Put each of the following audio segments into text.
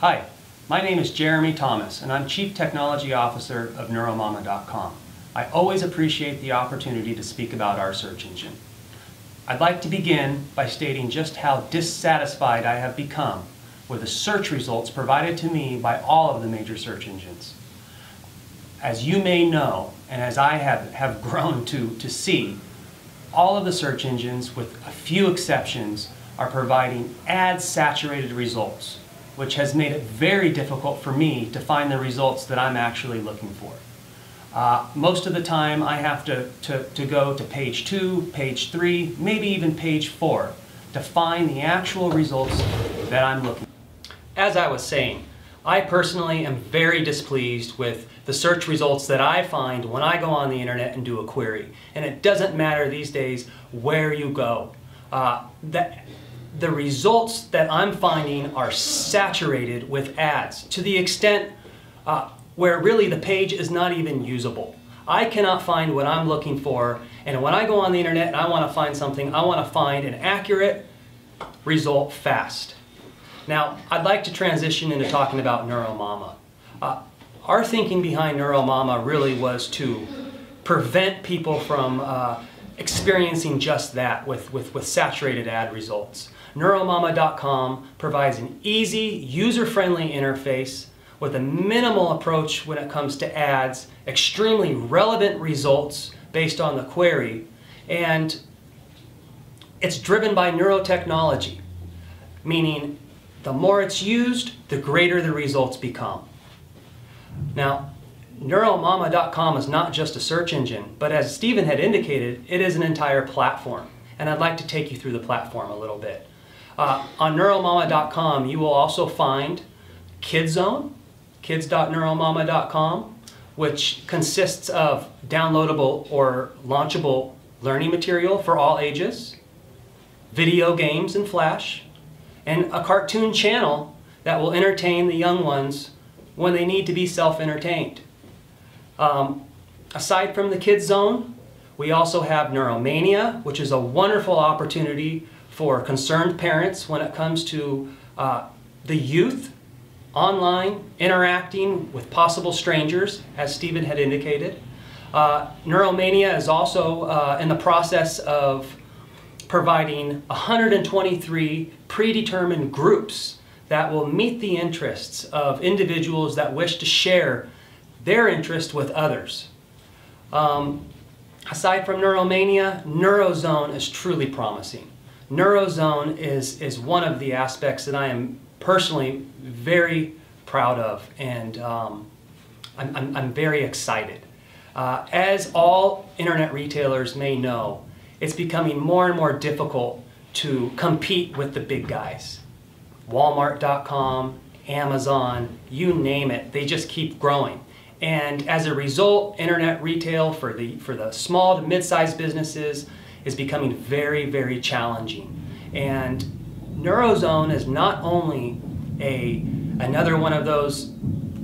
Hi, my name is Jeremy Thomas, and I'm Chief Technology Officer of NeuroMama.com. I always appreciate the opportunity to speak about our search engine. I'd like to begin by stating just how dissatisfied I have become with the search results provided to me by all of the major search engines. As you may know, and as I have grown to see, all of the search engines, with a few exceptions, are providing ad-saturated results, which has made it very difficult for me to find the results that I'm actually looking for. Most of the time I have to go to page 2, page 3, maybe even page 4 to find the actual results that I'm looking for. As I was saying, I personally am very displeased with the search results that I find when I go on the internet and do a query. And it doesn't matter these days where you go. The results that I'm finding are saturated with ads to the extent where really the page is not even usable. I cannot find what I'm looking for, and when I go on the internet and I want to find something, I want to find an accurate result fast. Now, I'd like to transition into talking about NeuroMama. Our thinking behind NeuroMama really was to prevent people from experiencing just that with saturated ad results. NeuroMama.com provides an easy, user-friendly interface with a minimal approach when it comes to ads, extremely relevant results based on the query, and it's driven by neurotechnology, meaning the more it's used, the greater the results become. Now, NeuroMama.com is not just a search engine, but as Stephen had indicated, it is an entire platform, and I'd like to take you through the platform a little bit. On NeuroMama.com, you will also find KidZone, kids.neuromama.com, which consists of downloadable or launchable learning material for all ages, video games in Flash, and a cartoon channel that will entertain the young ones when they need to be self-entertained. Aside from the KidZone, we also have NeuroMania, which is a wonderful opportunity for concerned parents when it comes to the youth online interacting with possible strangers, as Stephen had indicated. NeuroMania is also in the process of providing 123 predetermined groups that will meet the interests of individuals that wish to share their interest with others. Aside from NeuroMania, NeuroZone is truly promising. NeuroZone is one of the aspects that I am personally very proud of, and I'm very excited. As all internet retailers may know, it's becoming more and more difficult to compete with the big guys. Walmart.com, Amazon, you name it, they just keep growing. And as a result, internet retail for the small to mid-sized businesses is becoming very, very challenging. And NeuroZone is not only another one of those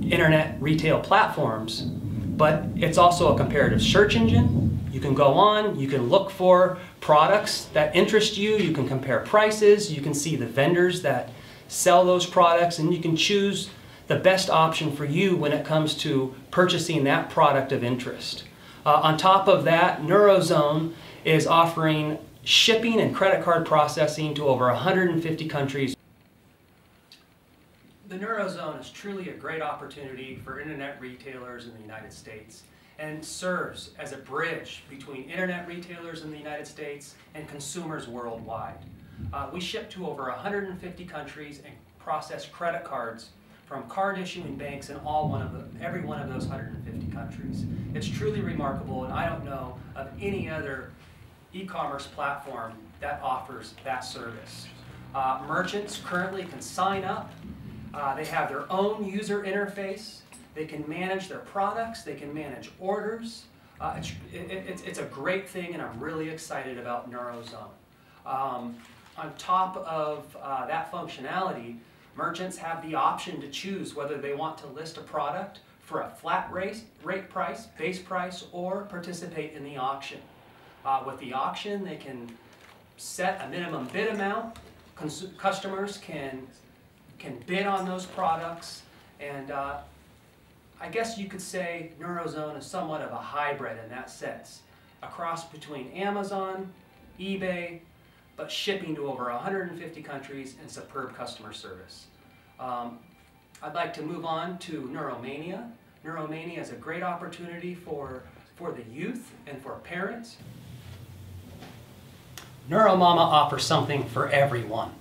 internet retail platforms, but it's also a comparative search engine. You can go on, you can look for products that interest you, you can compare prices, you can see the vendors that sell those products, and you can choose the best option for you when it comes to purchasing that product of interest. On top of that, NeuroZone is offering shipping and credit card processing to over 150 countries. The NeuroZone is truly a great opportunity for internet retailers in the United States, and serves as a bridge between internet retailers in the United States and consumers worldwide. We ship to over 150 countries and process credit cards from card issuing banks in every one of those 150 countries. It's truly remarkable, and I don't know of any other e-commerce platform that offers that service. Merchants currently can sign up. They have their own user interface. They can manage their products. They can manage orders. It's a great thing, and I'm really excited about NeuroZone. On top of that functionality, merchants have the option to choose whether they want to list a product for a flat rate price, base price, or participate in the auction. With the auction, they can set a minimum bid amount. Customers can can bid on those products, and I guess you could say NeuroZone is somewhat of a hybrid in that sense. A cross between Amazon, eBay, but shipping to over 150 countries and superb customer service. I'd like to move on to NeuroMania. NeuroMania is a great opportunity for the youth and for parents. NeuroMama offers something for everyone,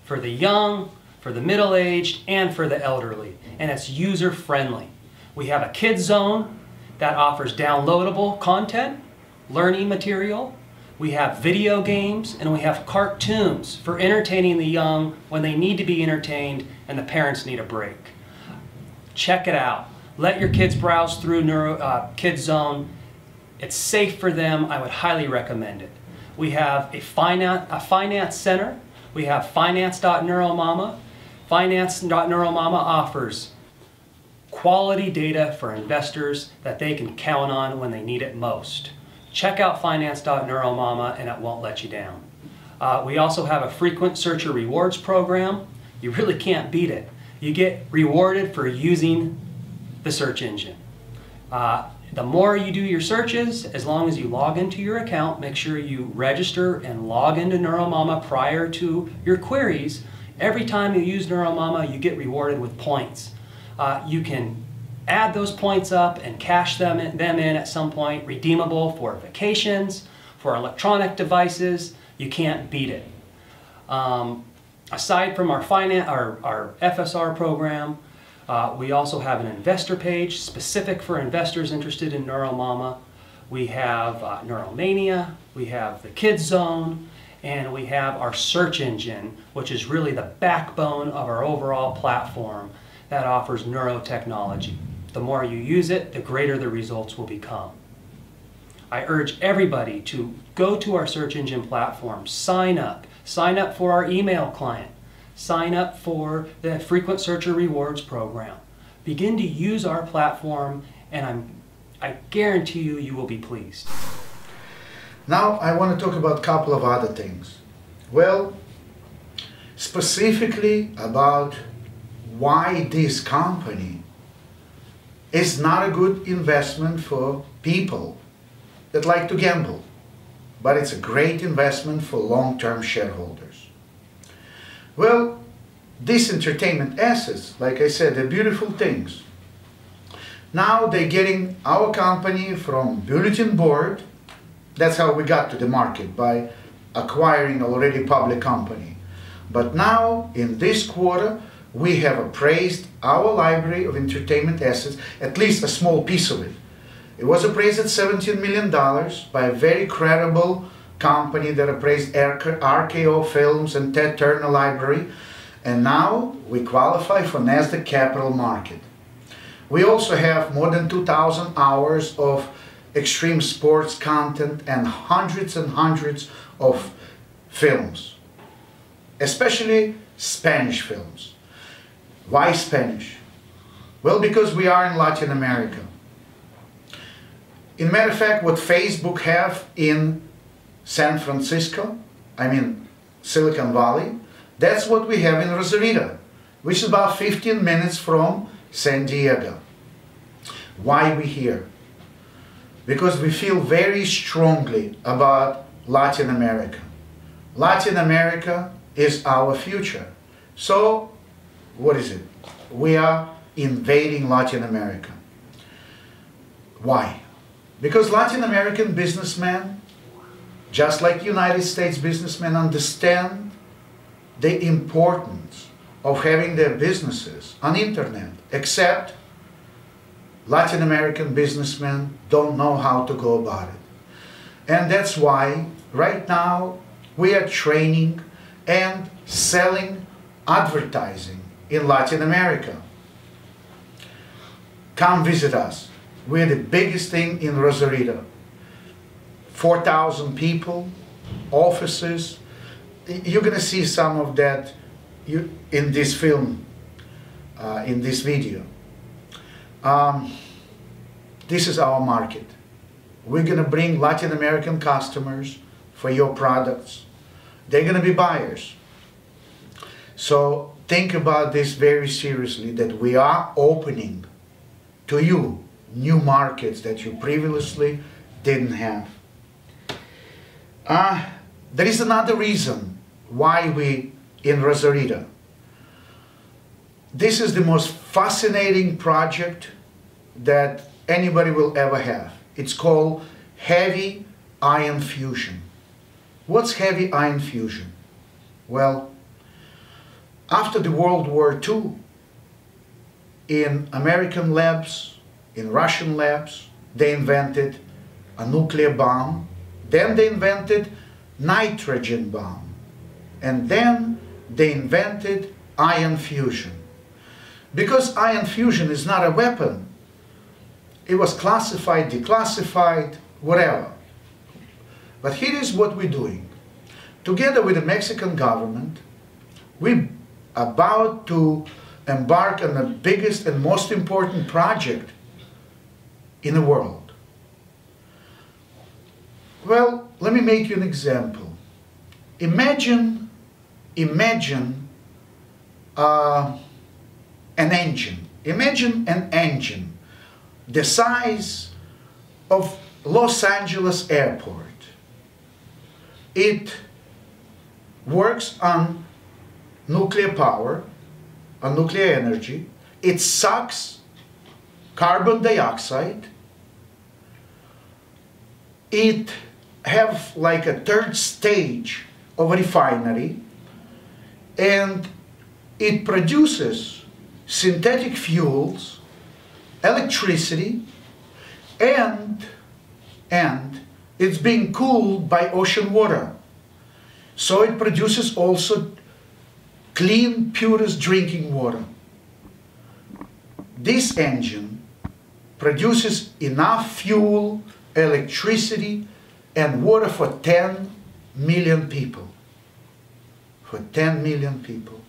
for the young, for the middle-aged, and for the elderly, and it's user-friendly. We have a kids zone that offers downloadable content, learning material. We have video games, and we have cartoons for entertaining the young when they need to be entertained and the parents need a break. Check it out. Let your kids browse through Kids Zone. It's safe for them. I would highly recommend it. We have a finance center. We have finance.neuromama. Finance.neuromama offers quality data for investors that they can count on when they need it most. Check out finance.neuromama and it won't let you down. We also have a frequent searcher rewards program. You really can't beat it. You get rewarded for using the search engine. The more you do your searches, as long as you log into your account, make sure you register and log into NeuroMama prior to your queries. Every time you use NeuroMama, you get rewarded with points. You can add those points up and cash them in at some point, redeemable for vacations, for electronic devices. You can't beat it. Aside from our FSR program, we also have an investor page specific for investors interested in NeuroMama. We have NeuroMania, we have the Kids Zone, and we have our search engine, which is really the backbone of our overall platform that offers neurotechnology. The more you use it, the greater the results will become. I urge everybody to go to our search engine platform, sign up for our email client, sign up for the frequent searcher rewards program. Begin to use our platform, and I guarantee you, you will be pleased. Now I want to talk about a couple of other things. Well, specifically about why this company is not a good investment for people that like to gamble, but it's a great investment for long-term shareholders. Well, these entertainment assets, like I said, they're beautiful things. Now they're getting our company from bulletin board. That's how we got to the market, by acquiring already public company. But now, in this quarter, we have appraised our library of entertainment assets, at least a small piece of it. It was appraised at $17 million by a very credible company that appraised RKO Films and Ted Turner Library, and now we qualify for NASDAQ Capital Market. We also have more than 2,000 hours of extreme sports content and hundreds of films, especially Spanish films. Why Spanish? Well, because we are in Latin America. In matter of fact, what Facebook have in San Francisco, I mean Silicon Valley, that's what we have in Rosarito, which is about 15 minutes from San Diego. Why we here? Because we feel very strongly about Latin America. Latin America is our future. So, what is it? We are invading Latin America. Why? Because Latin American businessmen, just like United States businessmen, understand the importance of having their businesses on internet, except Latin American businessmen don't know how to go about it. And that's why right now we are training and selling advertising in Latin America. Come visit us. We're the biggest thing in Rosarito. 4,000 people, offices. You're going to see some of that in this film, in this video. This is our market. We're going to bring Latin American customers for your products. They're going to be buyers. So think about this very seriously, that we are opening to you new markets that you previously didn't have. There is another reason why we in Rosarito. This is the most fascinating project that anybody will ever have. It's called heavy ion fusion. What's heavy ion fusion? Well, after the World War II, in American labs, in Russian labs, they invented a nuclear bomb. Then they invented nitrogen bomb. And then they invented ion fusion. Because ion fusion is not a weapon, it was classified, declassified, whatever. But here is what we're doing. Together with the Mexican government, we're about to embark on the biggest and most important project in the world. Well, let me make you an example. Imagine an engine. Imagine an engine the size of Los Angeles Airport. It works on nuclear power, on nuclear energy. It sucks carbon dioxide. It have like a third stage of a refinery, and it produces synthetic fuels, electricity, and it's being cooled by ocean water. So it produces also clean, purest drinking water. This engine produces enough fuel, electricity, and water for 10 million people. For 10 million people.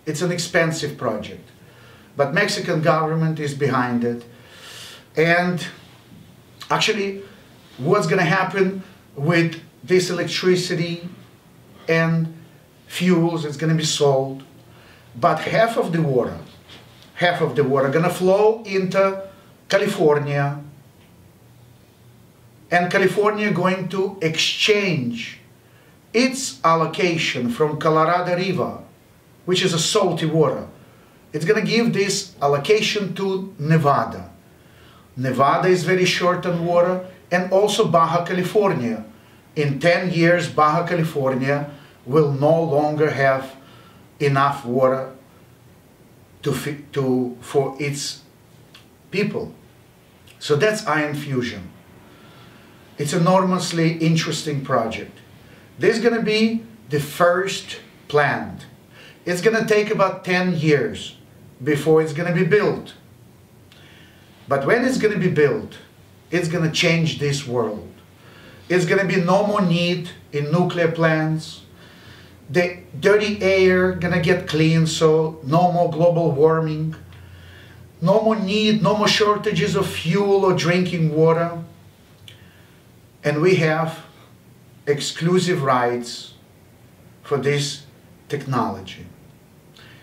It's an expensive project, but Mexican government is behind it. And actually, what's going to happen with this electricity and fuels is going to be sold, but half of the water going to flow into California, and California going to exchange its allocation from Colorado River, which is a salty water. It's going to give this allocation to Nevada. Nevada is very short on water, and also Baja California. In 10 years, Baja California will no longer have enough water for its people. So that's ion fusion. It's an enormously interesting project. This is going to be the first plant. It's going to take about 10 years before it's going to be built. But when it's going to be built, it's going to change this world. It's going to be no more need in nuclear plants. The dirty air going to get clean, so no more global warming. No more need, no more shortages of fuel or drinking water. And we have exclusive rights for this technology.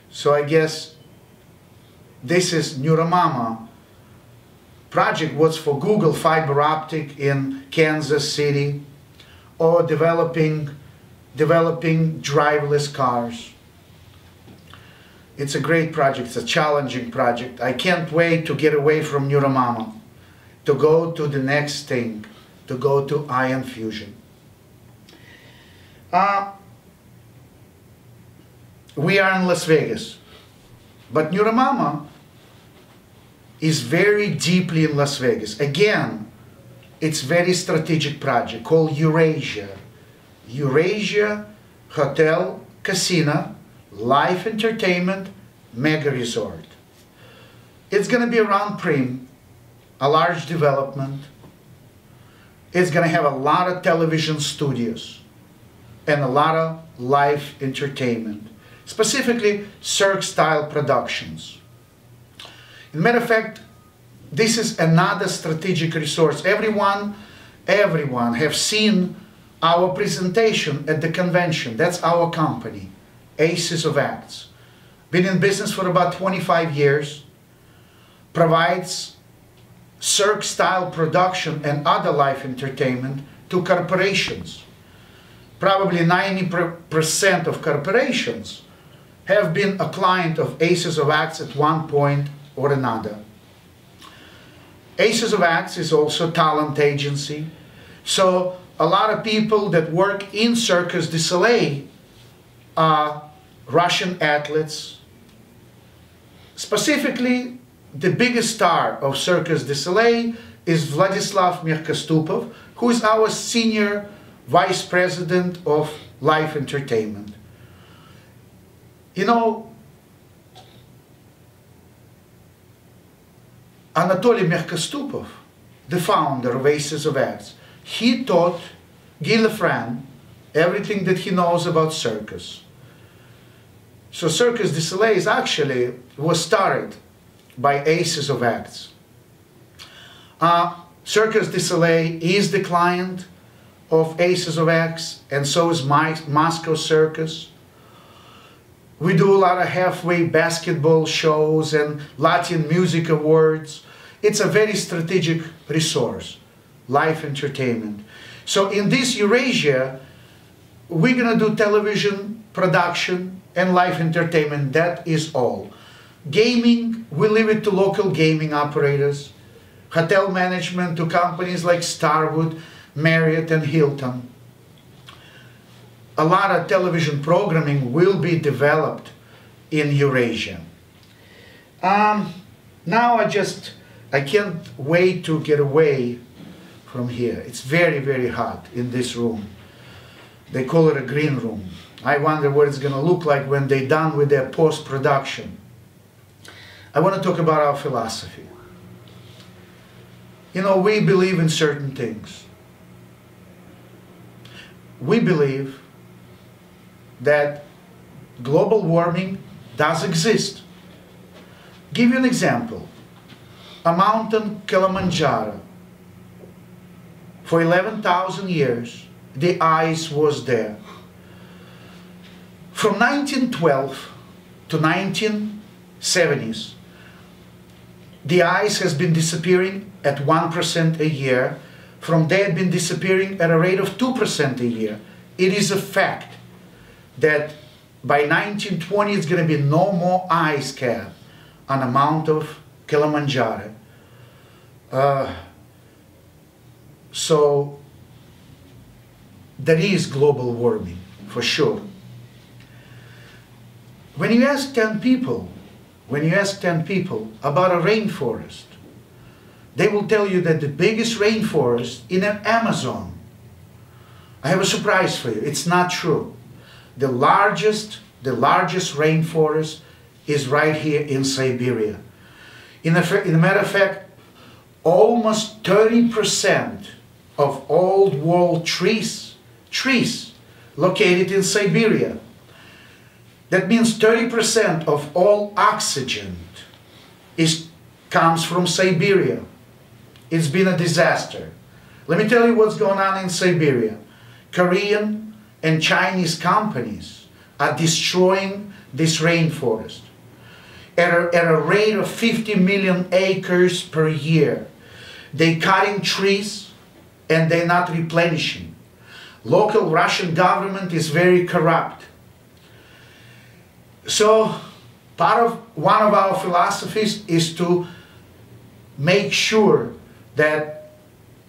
So I guess this is NeuroMama project was for Google fiber optic in Kansas City, or developing driverless cars. It's a great project, it's a challenging project. I can't wait to get away from NeuroMama, to go to the next thing, to go to ion fusion. We are in Las Vegas, but NeuroMama is very deeply in Las Vegas. Again, it's a very strategic project called Eurasia. Eurasia Hotel, Casino, Life Entertainment, Mega Resort. It's going to be around Prim, a large development. It's going to have a lot of television studios and a lot of live entertainment, specifically Cirque-style productions. As a matter of fact, this is another strategic resource. Everyone have seen our presentation at the convention. That's our company, Aces of Acts. been in business for about 25 years, provides cirque-style production and other live entertainment to corporations. Probably 90% of corporations have been a client of Aces of Acts at one point or another. Aces of Acts is also a talent agency, so a lot of people that work in Circus du Soleil are Russian athletes. Specifically, the biggest star of Circus du Soleil is Vladislav Myrkostupov, who is our senior vice president of live entertainment. You know, Anatoly Myrkostupov, the founder of Aces of Acts, he taught Guy Lefran everything that he knows about circus. So Circus du Soleil was started by Aces of Acts. Circus du Soleil is the client of Aces of Acts, and so is Moscow Circus. We do a lot of halfway basketball shows and Latin music awards. It's a very strategic resource, live entertainment. So in this Eurasia, we're going to do television production and live entertainment. That is all. Gaming, we leave it to local gaming operators. Hotel management to companies like Starwood, Marriott and Hilton. A lot of television programming will be developed in Eurasia. Now I can't wait to get away from here. It's very, very hot in this room. They call it a green room. I wonder what it's going to look like when they're done with their post-production. I want to talk about our philosophy. You know, we believe in certain things. We believe that global warming does exist. Give you an example. A mountain, Kilimanjaro. For 11,000 years, the ice was there. From 1912 to 1970s, the ice has been disappearing at 1% a year. From there, it's been disappearing at a rate of 2% a year. It is a fact that by 1920 it's going to be no more ice cap on the Mount of Kilimanjaro. So there is global warming, for sure. When you ask 10 people about a rainforest, they will tell you that the biggest rainforest in the Amazon. I have a surprise for you. It's not true. The largest rainforest is right here in Siberia. In a matter of fact, almost 30% of old world trees located in Siberia. That means 30% of all oxygen comes from Siberia. It's been a disaster. Let me tell you what's going on in Siberia. Korean and Chinese companies are destroying this rainforest at a rate of 50 million acres per year. They're cutting trees and they're not replenishing. Local Russian government is very corrupt. So one of our philosophies is to make sure that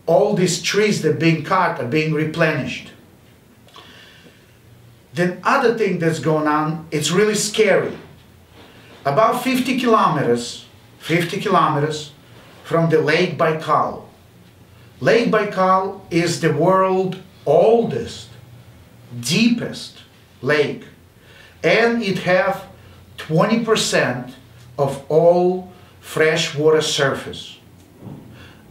all these trees that are being cut are being replenished. Then other thing that's going on, it's really scary. About 50 kilometers from the Lake Baikal. Lake Baikal is the world's oldest, deepest lake. And it has 20% of all freshwater surface.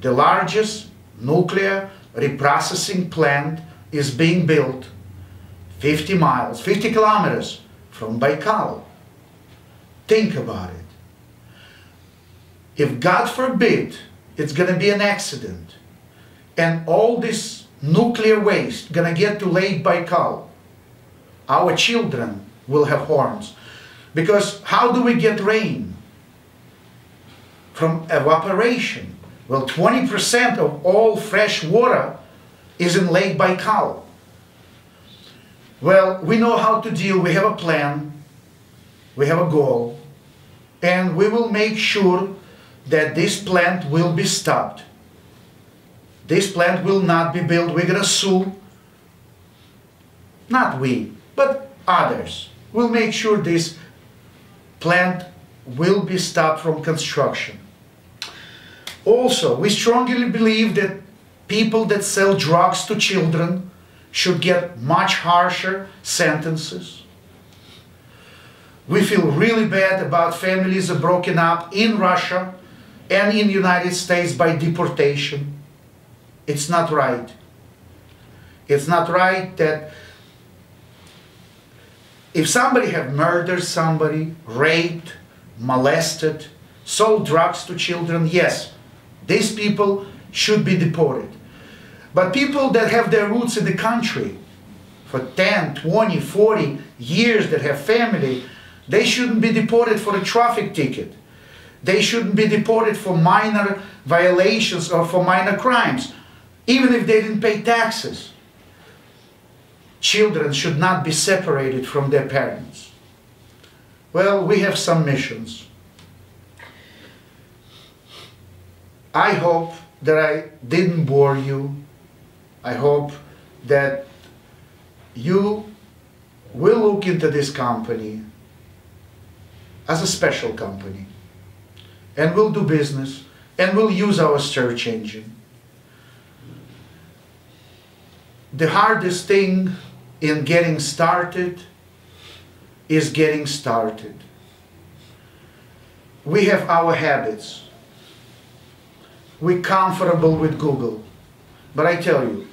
The largest nuclear reprocessing plant is being built 50 kilometers from Baikal. Think about it. If God forbid it's going to be an accident and all this nuclear waste going to get to Lake Baikal, our children will have horns. Because how do we get rain? From evaporation. Well, 20% of all fresh water is in Lake Baikal. Well, we know how to deal. We have a plan. We have a goal. And we will make sure that this plant will be stopped. This plant will not be built. We're going to sue. Not we, but others. We'll make sure this plant will be stopped from construction. Also, we strongly believe that people that sell drugs to children should get much harsher sentences. We feel really bad about families that are broken up in Russia and in the United States by deportation. It's not right. It's not right that if somebody have murdered somebody, raped, molested, sold drugs to children, yes, these people should be deported. But people that have their roots in the country for 10, 20, 40 years, that have family, they shouldn't be deported for a traffic ticket. They shouldn't be deported for minor violations or for minor crimes, even if they didn't pay taxes. Children should not be separated from their parents. Well, we have some missions. I hope that I didn't bore you. I hope that you will look into this company as a special company, and we'll do business, and we'll use our search engine. The hardest thing in getting started is getting started. We have our habits. We're comfortable with Google. But I tell you,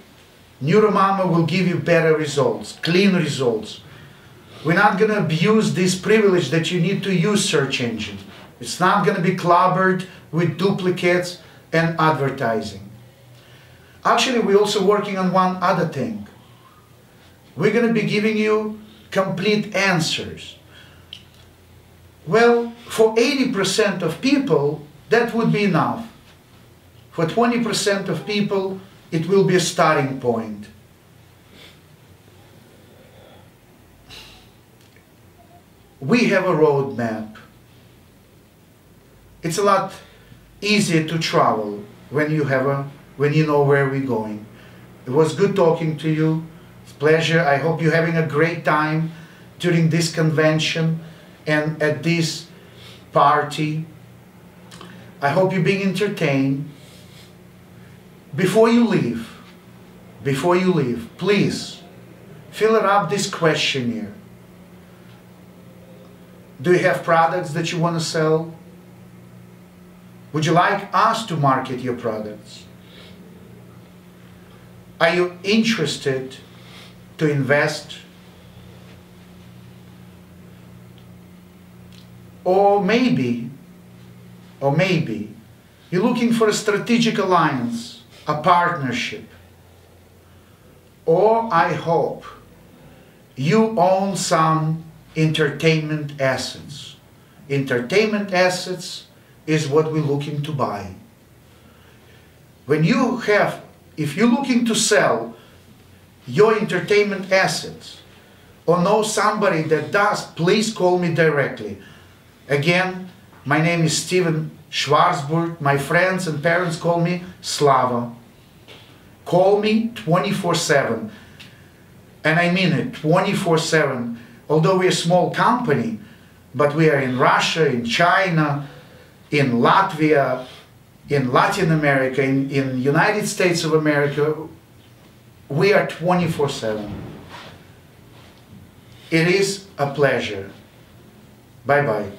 NeuroMama will give you better results, clean results. We're not going to abuse this privilege that you need to use search engine. It's not going to be clobbered with duplicates and advertising. Actually, we're also working on one other thing. We're going to be giving you complete answers. Well, for 80% of people, that would be enough. For 20% of people, it will be a starting point. We have a roadmap. It's a lot easier to travel when you know where we're going. It was good talking to you. It's a pleasure. I hope you're having a great time during this convention and at this party. I hope you're being entertained. Before you leave, please fill up this questionnaire. Do you have products that you want to sell? Would you like us to market your products? Are you interested to invest? Or maybe you're looking for a strategic alliance, a partnership. Or I hope you own some entertainment assets. Entertainment assets is what we're looking to buy. If you're looking to sell your entertainment assets or know somebody that does, please call me directly. Again, my name is Steven Schwarzburg. My friends and parents call me Slava. Call me 24/7. And I mean it, 24/7. Although we're a small company, but we are in Russia, in China, in Latvia, in Latin America, in the United States of America, we are 24/7. It is a pleasure. Bye-bye.